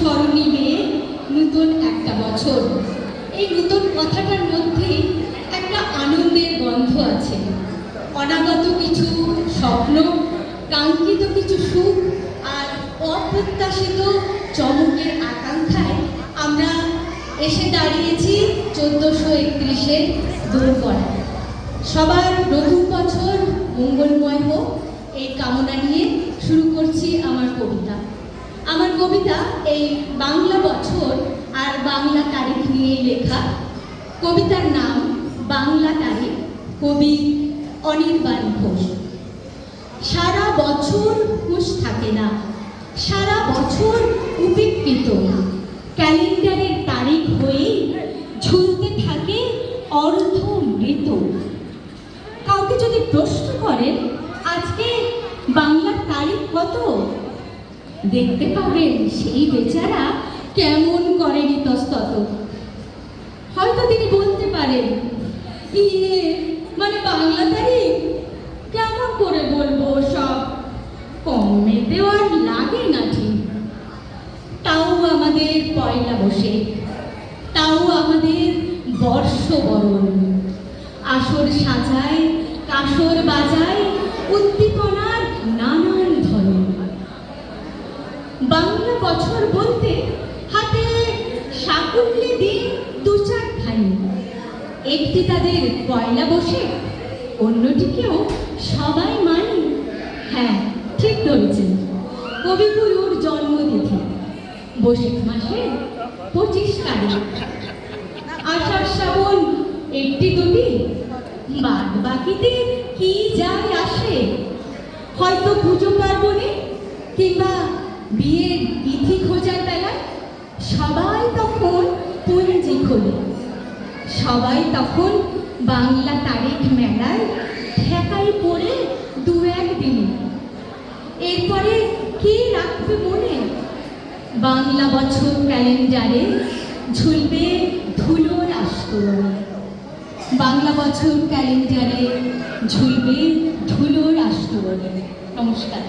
স্মরণী মেয়ে, নতুন একটা বছর। এই নতুন কথাটার মধ্যে একটা আনন্দের গন্ধ আছে। অনাগত কিছু স্বপ্ন, কাঙ্ক্ষিত কিছু সুখ আর অপ্রত্যাশিত চমকের আকাঙ্ক্ষায় আমরা এসে দাঁড়িয়েছি 1431-এর দোরগোড়ায়। সবার নতুন বছর মঙ্গলময় হোক এই কামনা নিয়ে শুরু করছি আমার কবিতা। আমার কবিতা এই বাংলা বছর আর বাংলা তারিখ নিয়ে লেখা। কবিতার নাম বাংলা তারিখ, কবি অনির্বাণ ঘোষ। সারা বছর হুঁশ থাকে না, সারা বছর উপেক্ষিত, ক্যালেন্ডারের তারিখ হয়েই ঝুলতে থাকে অর্ধ মৃত। কাউকে যদি প্রশ্ন করেন আজকে বাংলার তারিখ কত, দেখতে পাবেন সেই বেচারা কেমন করেন ইতস্তত। হয়তো তিনি বলতে পারেন, ইয়ে মানে বাংলা তারিখ কেমন করে বলবো, সব কমে দেওয়ার লাগে না ঠিক। তাও আমাদের পয়লা বসে, তাও আমাদের বর্ষবরণ, আসর সাজায়, কাসর বাজায়, উদ্দীপনার নানান ধরন। বাংলা বছর বলতে হাতে সাকুল্যে দিন দু চারখানি, একটি তাদের পয়লা বসে, অন্যটিকেও সবাই মানি। হ্যাঁ, ঠিক ধরেছেন, কবিগুরুর জন্মতিথি বৈশাখ মাসের 25 তারিখ। আষাঢ় শ্রাবণ একটি দুটি, বাদ বাকিতে কি যায় আসে। হয়তো পুজো পার্বণে কিংবা বিয়ের তিথি খোঁজার বেলায় সবাই তখন পঞ্জি খোলে, সবাই তখন বাংলা তারিখ মেলায় ঠেকাই পড়ে দু একদিনে। এরপরে কে রাখবে মনে, বাংলা বছর ক্যালেন্ডারে ঝুলবে ধুলোর আস্তরণে। বাংলা বছর ক্যালেন্ডারে ঝুলবে ধুলোর আস্তরণে। নমস্কার।